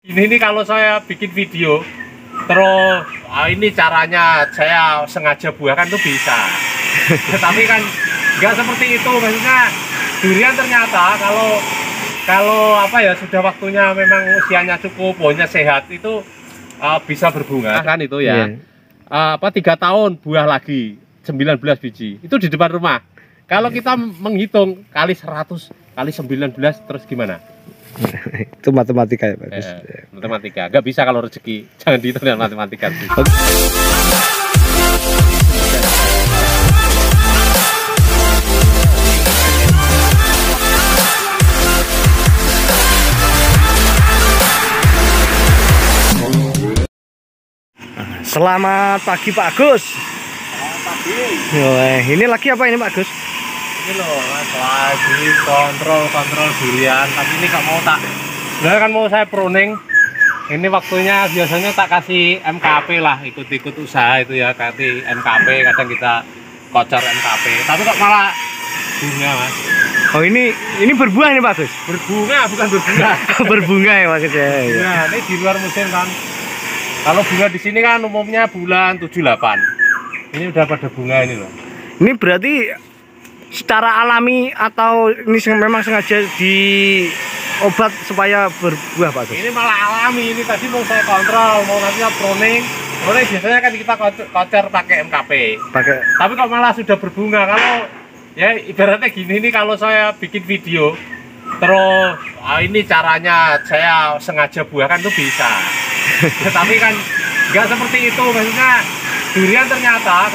Ini kalau saya bikin video terus ini caranya saya sengaja buahkan tuh bisa. Tapi kan nggak seperti itu, maksudnya durian ternyata kalau apa ya, sudah waktunya, memang usianya cukup, pohonnya sehat, itu bisa berbunga kan itu ya. Apa 3 tahun buah lagi 19 biji itu di depan rumah. Kalau kita menghitung kali 100 kali 19 terus gimana? Itu matematika ya, bagus. Matematika nggak bisa kalau rezeki, jangan dihitung dengan matematika. Selamat pagi Pak Agus. Selamat pagi. Ini lagi apa ini Pak Agus? Ini loh, lagi kontrol durian, tapi ini nggak mau sebenarnya kan mau saya pruning. Ini waktunya biasanya tak kasih MKP lah, ikut-ikut usaha itu ya, kasih MKP, kadang kita kocor MKP, tapi kok malah bunga Mas. Oh ini berbuah nih Pak Agus? Berbunga, bukan berbunga. Berbunga ya maksudnya. Nah, ini di luar musim kan. Kalau bunga di sini kan umumnya bulan 7-8. Ini udah pada bunga ini loh. Ini berarti secara alami atau ini memang sengaja diobat supaya berbuah Pak Agus? Ini malah alami, ini tadi mau saya kontrol, mau nantinya pruning. Pruning biasanya kan kita kocor pakai MKP. Tapi kok malah sudah berbunga. Kalau ya ibaratnya gini, ini kalau saya bikin video terus ini caranya saya sengaja buahkan tuh bisa. Tapi kan nggak seperti itu, maksudnya durian ternyata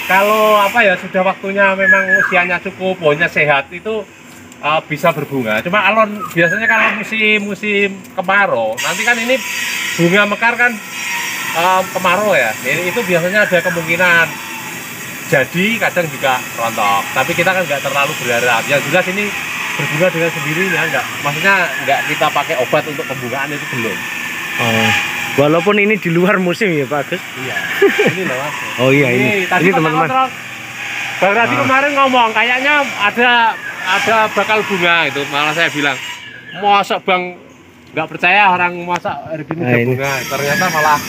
kalau apa ya, sudah waktunya, memang usianya cukup, pohonnya sehat, itu bisa berbunga. Cuma biasanya kalau musim kemarau, nanti kan ini bunga mekar kan kemarau ya, itu biasanya ada kemungkinan jadi, kadang juga rontok. Tapi kita kan nggak terlalu berharap. Yang jelas ini berbunga dengan sendirinya, maksudnya nggak kita pakai obat untuk pembungaan, itu belum. Oh, walaupun ini di luar musim ya Pak Agus? Iya, ini loh Mas. Oh iya, ini teman-teman. Bang Radi kemarin ngomong kayaknya ada bakal bunga, itu malah saya bilang, masa Bang nggak percaya orang masa hari ini ada bunga, ternyata malah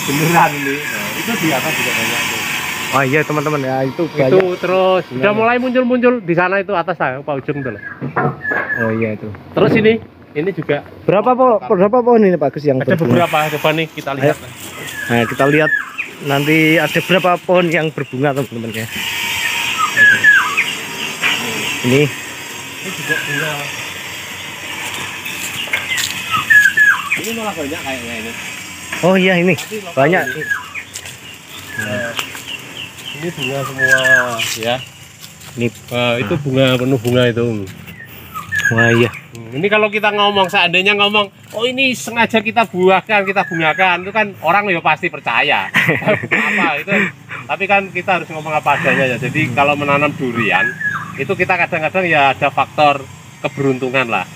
beneran ini. Nah, itu di atas juga banyak tuh. Oh iya teman-teman ya, itu banyak. Itu terus udah mulai muncul di sana, itu atas saya Pak Ujung tuh loh. Oh iya itu. Terus ini juga berapa pohon ini Pak Agus yang ada berbunga? Beberapa, coba nih kita lihat. Nah, kita lihat nanti ada berapa pohon yang berbunga teman-teman ya. Ini juga bunga. Ini malah banyak kayaknya ini. Oh iya, ini banyak. Ini bunga semua ya. Ini itu bunga, penuh bunga itu. Wah iya. Ini kalau kita ngomong, seandainya ngomong, oh ini sengaja kita buahkan, kita bungakan, itu kan orang ya pasti percaya. Apa itu? Tapi kan kita harus ngomong apa adanya ya. Jadi kalau menanam durian, itu kita kadang-kadang ya ada faktor keberuntungan lah.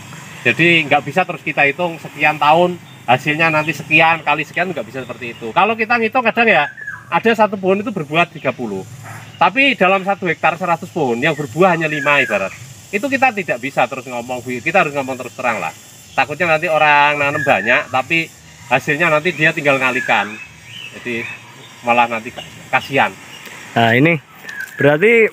Jadi nggak bisa terus kita hitung sekian tahun, hasilnya nanti sekian kali sekian, nggak bisa seperti itu. Kalau kita ngitung kadang ya, ada satu pohon itu berbuah 30. Tapi dalam 1 hektar 100 pohon, yang berbuah hanya 5 ibarat. Itu kita tidak bisa terus ngomong, kita harus ngomong terus terang lah. Takutnya nanti orang nanam banyak, tapi hasilnya nanti dia tinggal ngalikan. Jadi malah nanti kasihan. Nah ini berarti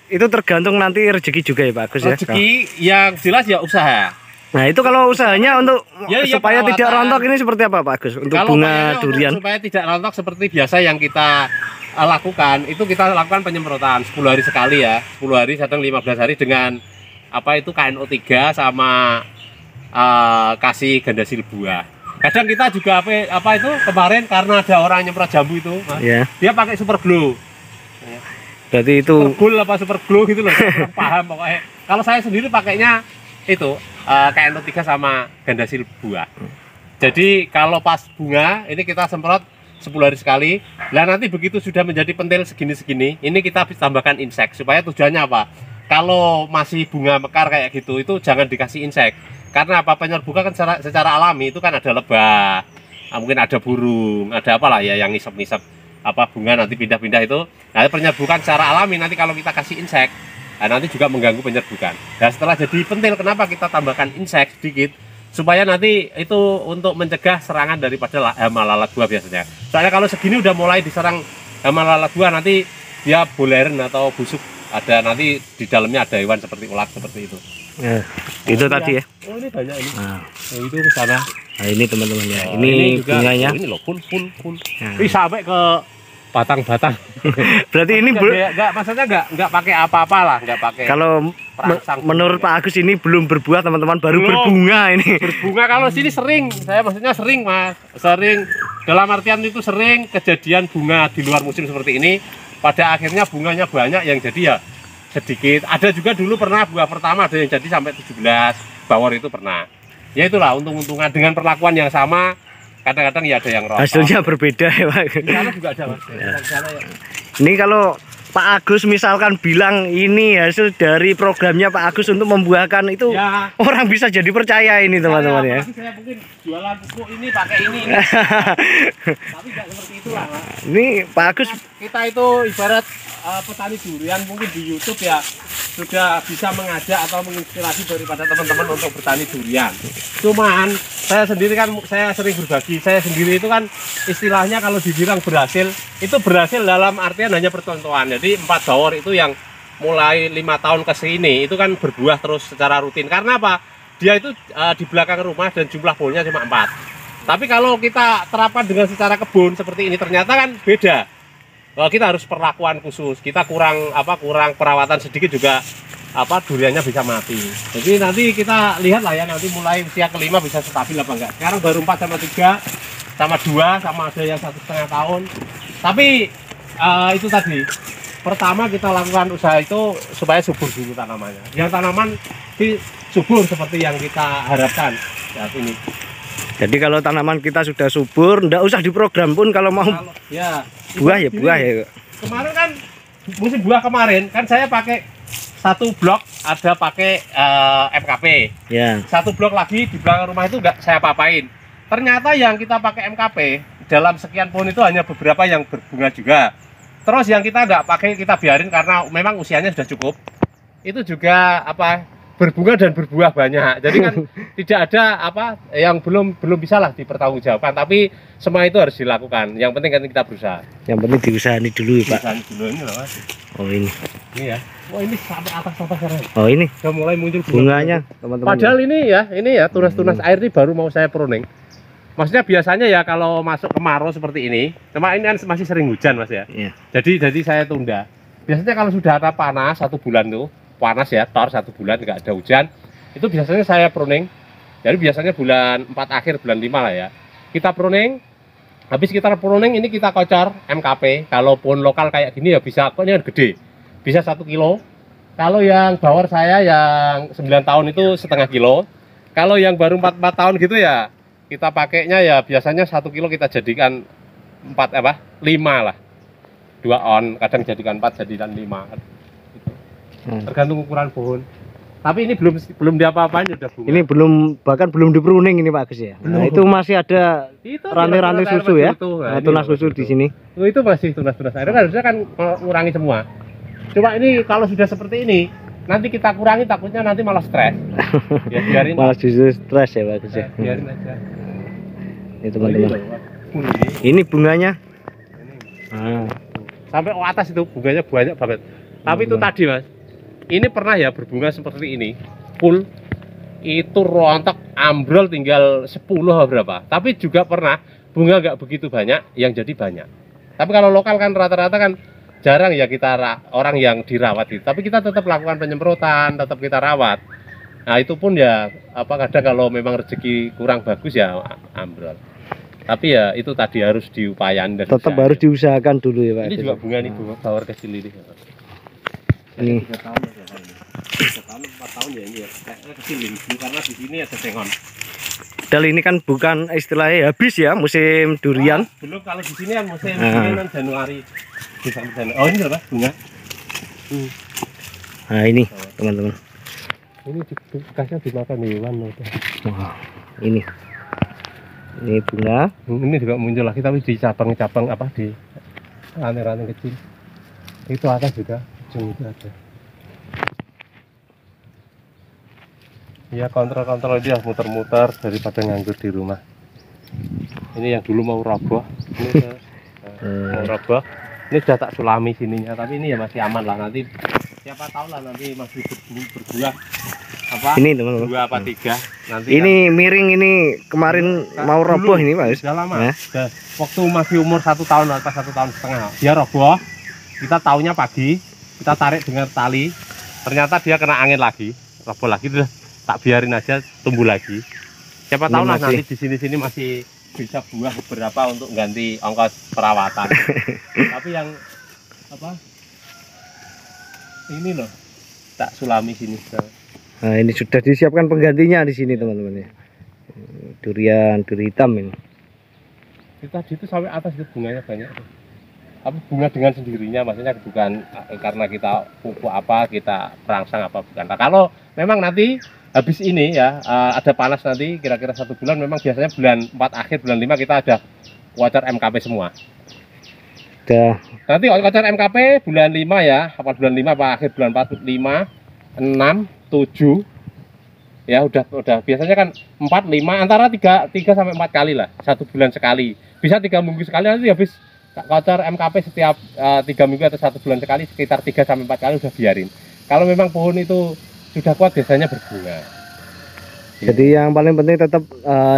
itu tergantung nanti rezeki juga ya Pak Agus ya? Rezeki yang jelas ya usaha. Nah itu kalau usahanya untuk supaya tidak rontok ini seperti apa Pak Agus? Untuk kalau bunga durian? Supaya tidak rontok seperti biasa yang kita lakukan, itu kita lakukan penyemprotan 10 hari sekali ya, 10 hari kadang 15 hari dengan apa itu KNO3 sama kasih ganda silbuah. Kadang kita juga apa itu kemarin karena ada orang nyemprot jambu itu Mas, dia pakai super glow. Berarti itu super glow apa super glow gitu loh, paham pokoknya. Kalau saya sendiri pakainya itu KNO3 sama ganda silbuah. Jadi kalau pas bunga ini kita semprot 10 hari sekali. Nah nanti begitu sudah menjadi pentil segini-segini, ini kita tambahkan insek. Supaya tujuannya apa? Kalau masih bunga mekar kayak gitu, itu jangan dikasih insek. Karena apa? Penyerbukan kan secara alami itu kan ada lebah, mungkin ada burung, ada apalah ya yang ngisep-ngisep apa bunga nanti pindah-pindah itu. Nah penyerbukan secara alami, nanti kalau kita kasih insek, nah, nanti juga mengganggu penyerbukan. Nah setelah jadi pentil, kenapa kita tambahkan insek sedikit? supaya nanti itu untuk mencegah serangan daripada hama lalat buah biasanya. Soalnya kalau segini udah mulai diserang hama lalat buah, nanti dia boleren atau busuk, ada nanti di dalamnya ada hewan seperti ulat seperti itu. Ya, itu tadi ya. Oh ini banyak ini. Nah, Itu ke sana. nah ini teman-teman ya. Oh, Ini juga, bunganya. oh, ini loh full. Nah. Ini sampai ke batang-batang. Berarti ini maksudnya nggak pakai apa-apa lah, nggak pakai. kalau menurut Pak Agus ini belum berbuah teman-teman, baru Belum. berbunga ini. Berbunga kalau sini sering, saya maksudnya sering Mas, sering dalam artian itu sering kejadian bunga di luar musim seperti ini. Pada akhirnya bunganya banyak, yang jadi ya sedikit. Ada juga dulu pernah buah pertama ada yang jadi sampai 17 bawor itu pernah. Ya itulah untung-untungan dengan perlakuan yang sama. Kadang-kadang ya ada yang rontok. Hasilnya berbeda ya Pak. Di sana juga ada Mas. Di sana ya. Ini kalau Pak Agus misalkan bilang ini hasil dari programnya Pak Agus untuk membuahkan itu, Ya. orang bisa jadi percaya ini teman-teman ya. Saya mungkin jualan pupuk ini pakai ini. Tapi nggak seperti itulah Mas. Ini Pak Agus Kita itu ibarat petani durian, mungkin di YouTube ya sudah bisa mengajak atau menginspirasi daripada teman-teman untuk bertani durian. Cuman saya sendiri kan, saya sering berbagi, saya sendiri itu kan istilahnya kalau dibilang berhasil, itu berhasil dalam artian hanya percontohan. Jadi 4 bawor itu yang mulai 5 tahun ke sini itu kan berbuah terus secara rutin. Karena apa? Dia itu di belakang rumah dan jumlah pohonnya cuma 4. Tapi kalau kita terapkan dengan secara kebun seperti ini, ternyata kan beda. Kita harus perlakuan khusus, kita kurang perawatan sedikit juga duriannya bisa mati. Jadi nanti kita lihat lah ya, nanti mulai usia kelima bisa stabil apa enggak. Sekarang baru 4 sama 3 sama 2 sama ada yang 1,5 tahun. Tapi itu tadi pertama kita lakukan usaha itu supaya subur dulu tanamannya. Yang tanaman subur seperti yang kita harapkan saat ini. jadi kalau tanaman kita sudah subur, enggak usah diprogram pun kalau mau Ya, buah ya buah ya. kemarin kan musim buah kemarin kan saya pakai satu blok ada pakai MKP, Ya. satu blok lagi di belakang rumah itu nggak saya papain. Ternyata yang kita pakai MKP dalam sekian pohon itu hanya beberapa yang berbunga juga. Terus yang kita nggak pakai kita biarin karena memang usianya sudah cukup. Itu juga berbunga dan berbuah banyak. Jadi kan tidak ada yang belum bisa lah dipertanggungjawabkan. Tapi semua itu harus dilakukan. Yang penting kan kita berusaha. Yang penting diusahani dulu ya Pak. Usaha dulu ini loh Mas. Oh ini. Ini ya. Wah ini sampai atas sekarang. Oh ini Sudah mulai muncul bunganya teman-teman. Padahal ini ya tunas-tunas air ini baru mau saya pruning. Maksudnya biasanya ya kalau masuk kemarau seperti ini, cuma ini kan masih sering hujan Mas ya. Iya. Jadi saya tunda. Biasanya kalau sudah ada panas 1 bulan tuh, panas ya, 1 bulan nggak ada hujan, itu biasanya saya pruning. Jadi biasanya bulan 4 akhir, bulan 5 lah ya. Kita pruning, habis kita pruning ini kita kocor MKP. Kalau pohon lokal kayak gini ya bisa, kok ini kan gede, bisa 1 kilo. Kalau yang bawor saya yang 9 tahun itu setengah kilo. Kalau yang baru 4 tahun gitu ya, kita pakainya ya biasanya 1 kilo kita jadikan 5 lah. 2 on, kadang jadikan 4, jadikan 5. Tergantung ukuran pohon. Tapi ini belum diapa-apain sudah bunga. Ini bahkan belum dipruning ini Pak Agus ya. Nah, itu masih ada rantai-rantai susu ya. Nah, tunas susu di sini. Itu masih tunas-tunas air kan harusnya kan mengurangi semua. Cuma ini kalau sudah seperti ini, nanti kita kurangi takutnya nanti malah stres. Ya biarin. Malah justru stres ya Pak Agus ya. Biarin aja. Ini teman-teman. Ini bunganya. Ah. Sampai atas itu bunganya banyak banget. Tapi itu tadi Mas, ini pernah ya berbunga seperti ini, full, itu rontok, ambrol tinggal 10 berapa. Tapi juga pernah bunga nggak begitu banyak, yang jadi banyak. Tapi kalau lokal kan rata-rata kan jarang ya kita orang yang dirawat itu. Tapi kita tetap lakukan penyemprotan, tetap kita rawat. Nah itu pun ya kadang kalau memang rezeki kurang bagus ya ambrol. Tapi ya itu tadi harus diupayakan dan tetap harus diusahakan dulu ya Pak. Ini juga bunga nih, bunga bawor kecil ini. Ini 3 tahun ya, 3 tahun 4 tahun ya ini ya. Kayaknya kecil ini karena di sini ada sengon. Padahal ini kan bukan istilahnya habis ya musim durian. Belum, kalau di sini kan musim durian kan Januari. Oh ini apa bunga? Nah ini teman-teman. Ini bekasnya dimakan hewan loh. Wah, ini bunga. Ini juga muncul lagi tapi di cabang-cabang di rantai-rantai kecil. Itu atas juga ujung itu ada. Ya kontrol dia muter-muter daripada nganggur di rumah. Ini yang dulu mau roboh, ini mau roboh. Ini sudah tak sulami sininya, tapi ini ya masih aman lah. Nanti siapa tahu lah nanti masih berbuah apa? Ini teman-teman. 2 apa 3. Nanti ini kan miring ini kemarin mau roboh ini Pak. Sudah lama. Waktu masih umur 1 tahun atau 1,5 tahun, dia roboh. Kita taunya pagi, kita tarik dengan tali. Ternyata dia kena angin lagi, roboh lagi. Udah tak biarin aja tumbuh lagi. Siapa tahu lah nanti di sini masih bisa buah beberapa untuk ganti ongkos perawatan. Tapi yang apa? Ini loh, tak sulami sini. Nah, ini sudah disiapkan penggantinya di sini teman-teman ya. Duri hitam ini. Tadi itu sampai atas itu bunganya banyak. Tapi bunga dengan sendirinya, maksudnya bukan karena kita pupuk apa, kita perangsang apa, bukan. Nah, kalau memang nanti habis ini ya ada panas nanti kira-kira 1 bulan, memang biasanya bulan 4 akhir bulan 5 kita ada kocar MKP semua. Nanti kocar MKP bulan 5 ya, apa bulan 5 apa akhir bulan 4, 5, 6, 7 ya udah biasanya kan 4, 5 antara 3 sampai 4 kali lah, 1 bulan sekali. Bisa 3 minggu sekali, nanti habis kocar MKP setiap 3 minggu atau 1 bulan sekali, sekitar 3 sampai 4 kali udah biarin. Kalau memang pohon itu sudah kuat biasanya berbunga. Jadi yang paling penting tetap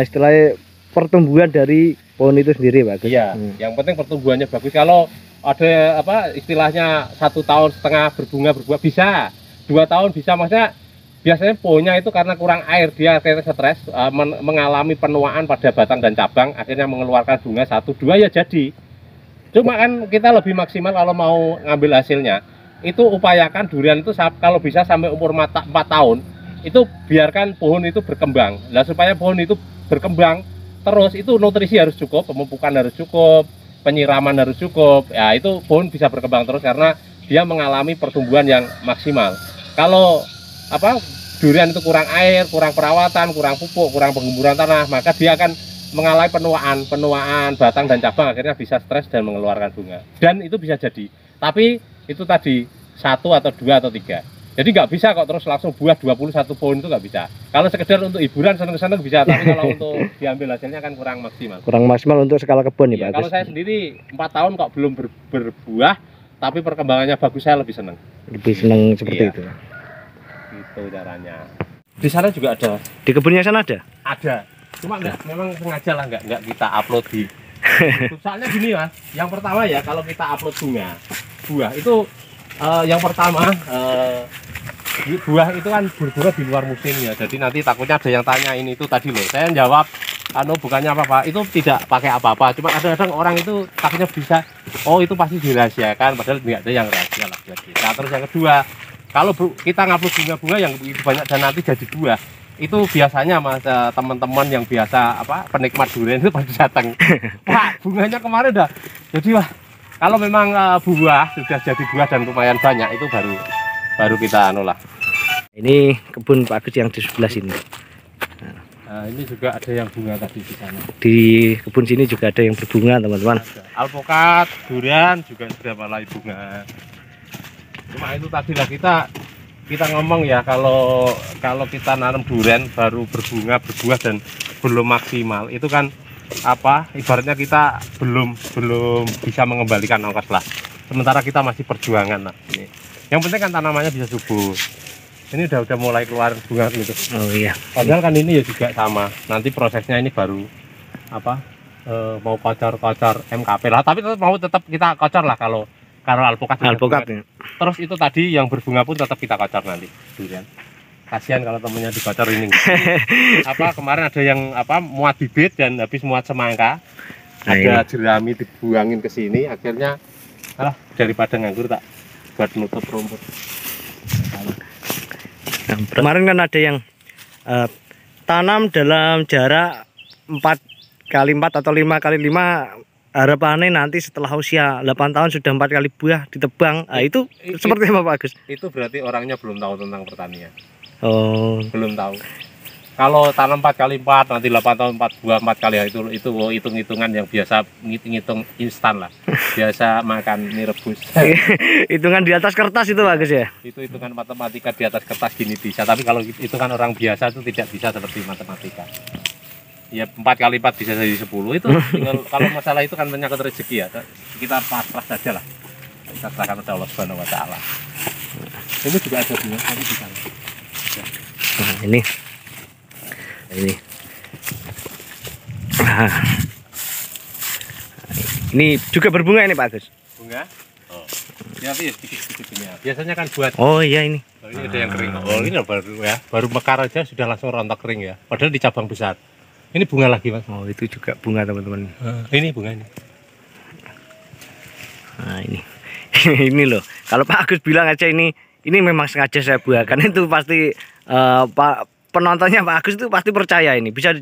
istilahnya pertumbuhan dari pohon itu sendiri Pak. Iya, yang penting pertumbuhannya bagus. Kalau ada apa istilahnya 1,5 tahun berbuah bisa, 2 tahun bisa, maksudnya biasanya pohonnya itu karena kurang air, dia stres, mengalami penuaan pada batang dan cabang, akhirnya mengeluarkan bunga 1, 2 ya jadi. Cuma kan kita lebih maksimal kalau mau ngambil hasilnya. Itu upayakan durian itu kalau bisa sampai umur 4 tahun itu biarkan pohon itu berkembang. Nah, supaya pohon itu berkembang terus, itu nutrisi harus cukup, pemupukan harus cukup, penyiraman harus cukup ya, itu pohon bisa berkembang terus karena dia mengalami pertumbuhan yang maksimal. Kalau apa durian itu kurang air, kurang perawatan, kurang pupuk, kurang penggemburan tanah, maka dia akan mengalami penuaan batang dan cabang, akhirnya bisa stres dan mengeluarkan bunga. Dan itu bisa jadi, tapi itu tadi 1 atau 2 atau 3. Jadi nggak bisa kok terus langsung buah 21 pohon, itu nggak bisa. Kalau sekedar untuk hiburan seneng-seneng bisa, tapi kalau untuk diambil hasilnya kan kurang maksimal. Kurang maksimal untuk skala kebun ya Pak. Kalau saya sendiri 4 tahun kok belum berbuah, tapi perkembangannya bagus, saya lebih seneng. Lebih seneng seperti itu. Itu caranya. Di sana juga ada. Di kebunnya sana ada? Ada. Cuma memang sengaja lah nggak kita upload di. Soalnya gini Mas, yang pertama ya kalau kita upload buah itu yang pertama buah itu kan berbunga di luar musim ya. Jadi nanti takutnya ada yang tanya ini itu tadi loh. Saya jawab bukannya apa-apa, itu tidak pakai apa-apa. Cuma kadang-kadang orang itu takutnya bisa, oh itu pasti dirahasiakan, padahal tidak ada yang rahasia lah buat kita. Terus yang kedua, kalau kita ngupload bunga-bunga yang begitu banyak dan nanti jadi buah, itu biasanya Mas teman-teman yang biasa penikmat durian itu pada datang. Pak, bunganya kemarin udah jadi wah. Kalau memang buah sudah jadi buah dan lumayan banyak, itu baru kita lah. Ini kebun Pak Agus yang di sebelah sini. Nah, ini juga ada yang bunga tadi di sana. Di kebun sini juga ada yang berbunga teman-teman. Alpukat, durian juga sudah mulai bunga. Cuma itu tadi lah kita ngomong ya, kalau kita nanam durian baru berbunga berbuah dan belum maksimal, itu kan ibaratnya kita belum bisa mengembalikan ongkos lah. Sementara kita masih perjuangan lah. Ini yang penting kan tanamannya bisa subur. Ini udah mulai keluar bunga gitu. Oh iya. Padahal kan ini ya juga sama. Nanti prosesnya ini baru mau kocor MKP lah. Tapi tetap kita kocor lah kalau alpukat ya. Terus itu tadi yang berbunga pun tetap kita kocor nanti durian. Kasihan kalau temennya dibocor ini. Kemarin ada yang muat bibit dan habis muat semangka. Nah, ada jerami dibuangin ke sini, akhirnya daripada nganggur tak buat nutup rumput. Kemarin kan ada yang tanam dalam jarak 4x4 atau 5x5, harapannya nanti setelah usia 8 tahun sudah 4 kali buah ditebang. Nah, itu seperti apa Pak Agus? Itu berarti orangnya belum tahu tentang pertanian. Oh, belum tahu. Kalau tanam 4x4 nanti 8 tahun 4 buah 4 kali ya, itu hitung-hitungan yang biasa ngitung instan lah. Biasa makan mie rebus. Hitungan di atas kertas itu bagus ya. Itu hitungan matematika di atas kertas gini bisa, tapi kalau itu kan orang biasa itu tidak bisa seperti matematika. Ya 4x4 bisa jadi 10 itu tinggal, kalau masalah itu kan menyangkut rezeki ya. Kita pasrah saja lah. Kita serahkan kepada Allah Subhanahu wa taala. Ini juga ada bunga tapi di sana. Nah, ini. Nah. Ini juga berbunga ini Pak Agus. Bunga? Oh. Ya, tapi sedikit-sedikit bunga. Biasanya kan buat. Oh iya ini. Oh, ini ada yang kering. Oh, ini baru ya. Baru mekar aja sudah langsung rontok kering ya. Padahal di cabang besar. Ini bunga lagi, Mas. Oh, itu juga bunga, teman-teman. Ini bunga ini. Nah, ini. Ini loh. Kalau Pak Agus bilang aja ini memang sengaja saya buahkan, itu pasti Pak penontonnya Pak Agus itu pasti percaya ini. Bisa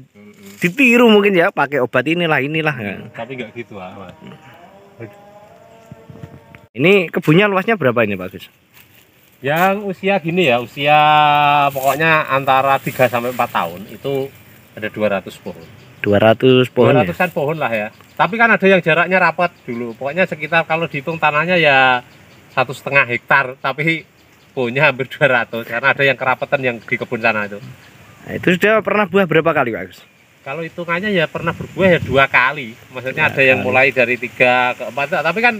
ditiru mungkin ya, pakai obat inilah. Tapi enggak gitu, Mas. Ini kebunnya luasnya berapa ini Pak Agus? Yang usia gini ya, usia pokoknya antara 3 sampai 4 tahun itu ada 200 pohon. 200 pohon. 200-an ya? Pohon lah ya. Tapi kan ada yang jaraknya rapat dulu. Pokoknya sekitar kalau dihitung tanahnya ya 1,5 hektar, tapi pohonnya hampir 200 karena ada yang kerapatan yang di kebun sana itu. Nah, itu sudah pernah buah berapa kali, Pak Agus? Kalau hitungannya ya pernah berbuah ya 2 kali. Maksudnya ada yang mulai dari 3 ke 4, tapi kan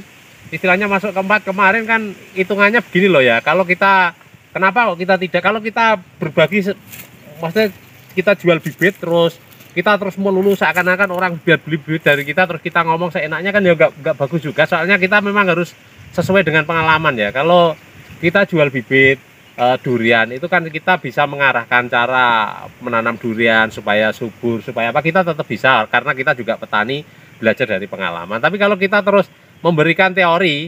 istilahnya masuk ke 4 kemarin kan hitungannya begini loh ya. Kalau kita kenapa kok kita tidak, kalau kita berbagi maksudnya kita jual bibit terus kita terus melulu seakan-akan orang biar beli bibit dari kita terus kita ngomong seenaknya kan ya nggak bagus juga. Soalnya kita memang harus sesuai dengan pengalaman ya. Kalau kita jual bibit durian itu kan kita bisa mengarahkan cara menanam durian supaya subur, supaya apa, kita tetap bisa karena kita juga petani belajar dari pengalaman. Tapi kalau kita terus memberikan teori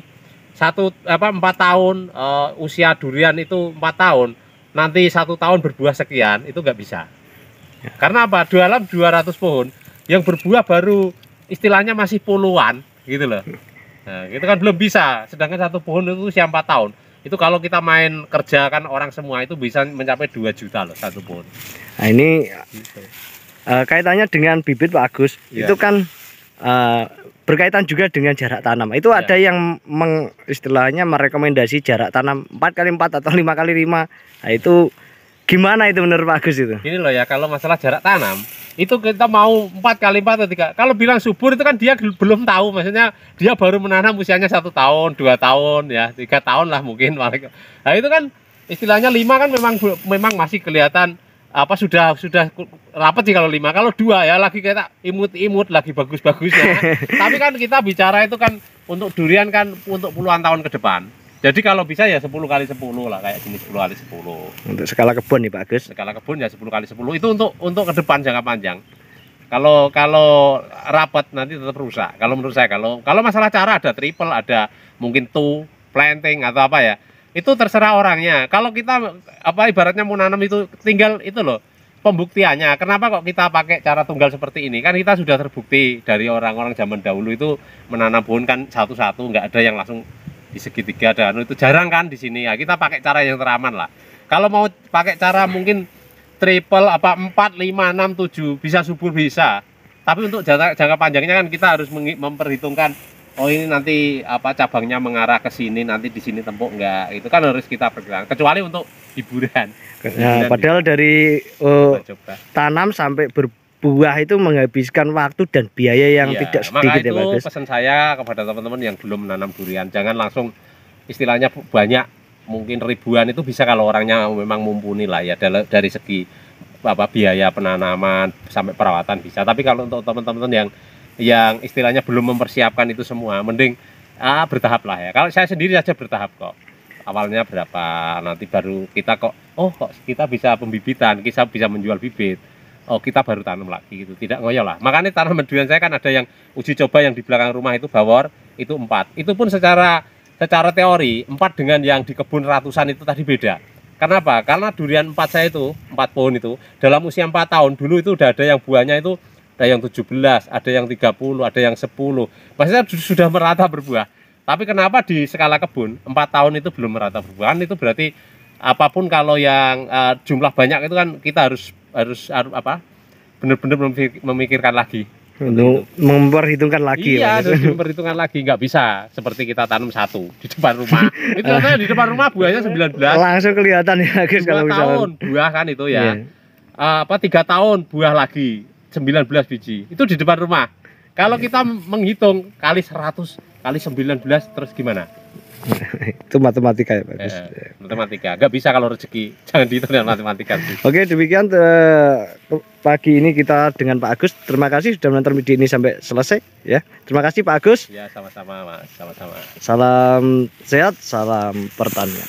4 tahun usia durian itu 4 tahun, nanti 1 tahun berbuah sekian, itu nggak bisa. Karena apa? Dalam 200 pohon yang berbuah baru istilahnya masih puluhan gitu loh. Nah, itu kan belum bisa. Sedangkan 1 pohon itu usia 4 tahun. Itu kalau kita main kerja kan orang semua itu bisa mencapai 2 juta loh 1 pohon. Nah, ini gitu. Kaitannya dengan bibit Pak Agus, itu kan berkaitan juga dengan jarak tanam. Itu ada yang istilahnya merekomendasi jarak tanam 4x4 atau 5x5. Nah, itu gimana itu menurut Pak Agus itu? Ini loh ya, kalau masalah jarak tanam itu kita mau 4x4 atau 3. Kalau bilang subur itu kan dia belum tahu, maksudnya dia baru menanam usianya 1 tahun, 2 tahun ya, 3 tahun lah mungkin. Nah itu kan istilahnya 5 kan memang masih kelihatan apa sudah rapat sih kalau 5. Kalau 2 ya lagi kita imut-imut lagi bagus-bagus ya. Tapi kan kita bicara itu kan untuk durian kan untuk puluhan tahun ke depan. Jadi kalau bisa ya 10x10 lah, kayak gini 10x10. Untuk skala kebun nih Pak Agus. Skala kebun ya 10x10. Itu untuk ke depan jangka panjang. Kalau rapat nanti tetap rusak. Kalau menurut saya kalau masalah cara ada triple, ada mungkin planting atau apa ya. Itu terserah orangnya. Kalau kita ibaratnya mau nanam itu tinggal itu loh pembuktiannya. Kenapa kok kita pakai cara tunggal seperti ini? Kan kita sudah terbukti dari orang-orang zaman dahulu itu menanam pohon kan satu-satu, nggak ada yang langsung di segitiga dan itu jarang kan di sini ya. Kita pakai cara yang teraman lah. Kalau mau pakai cara mungkin triple 4, 5, 6, 7 bisa subur bisa. Tapi untuk jangka panjangnya kan kita harus memperhitungkan oh ini nanti cabangnya mengarah ke sini, nanti di sini tempuk enggak. Itu kan harus kita perkirakan. Kecuali untuk hiburan. Nah, padahal dari tanam sampai buah itu menghabiskan waktu dan biaya yang tidak sedikit ya Pak Agus. Pesan saya kepada teman-teman yang belum menanam durian, jangan langsung istilahnya banyak, mungkin ribuan itu bisa kalau orangnya memang mumpuni lah ya dari segi biaya penanaman sampai perawatan bisa. Tapi kalau untuk teman-teman yang istilahnya belum mempersiapkan itu semua, mending bertahap lah ya. Kalau saya sendiri aja bertahap kok. Awalnya berapa, nanti baru kita kok kita bisa pembibitan, kita bisa menjual bibit. Oh kita baru tanam lagi gitu, tidak ngoyo lah. Makanya tanaman durian saya kan ada yang uji coba yang di belakang rumah itu bawor itu 4. Itu pun secara teori 4 dengan yang di kebun ratusan itu tadi beda. Kenapa? Karena durian 4 saya itu 4 pohon itu dalam usia 4 tahun dulu itu udah ada yang buahnya itu ada yang 17, ada yang 30, ada yang 10. Maksudnya sudah merata berbuah. Tapi kenapa di skala kebun 4 tahun itu belum merata berbuah? Itu berarti apapun kalau yang jumlah banyak itu kan kita harus apa? Benar-benar memikirkan lagi. Untuk memperhitungkan lagi. Iya, harus diperhitungkan lagi, nggak bisa seperti kita tanam satu di depan rumah. Itu saya di depan rumah buahnya 19. Langsung kelihatan ya guys kalau 2 misalkan. tahun buah kan itu ya. Iya. 3 tahun buah lagi 19 biji. Itu di depan rumah. Kalau kita menghitung kali 100 kali 19 terus gimana? Itu matematika ya Pak Agus. Matematika, nggak bisa kalau rezeki, jangan dihitung dengan matematika. Oke, demikian pagi ini kita dengan Pak Agus. Terima kasih sudah menonton video ini sampai selesai ya. Terima kasih Pak Agus. Ya, sama-sama Mas, sama-sama. Salam sehat, salam pertanian.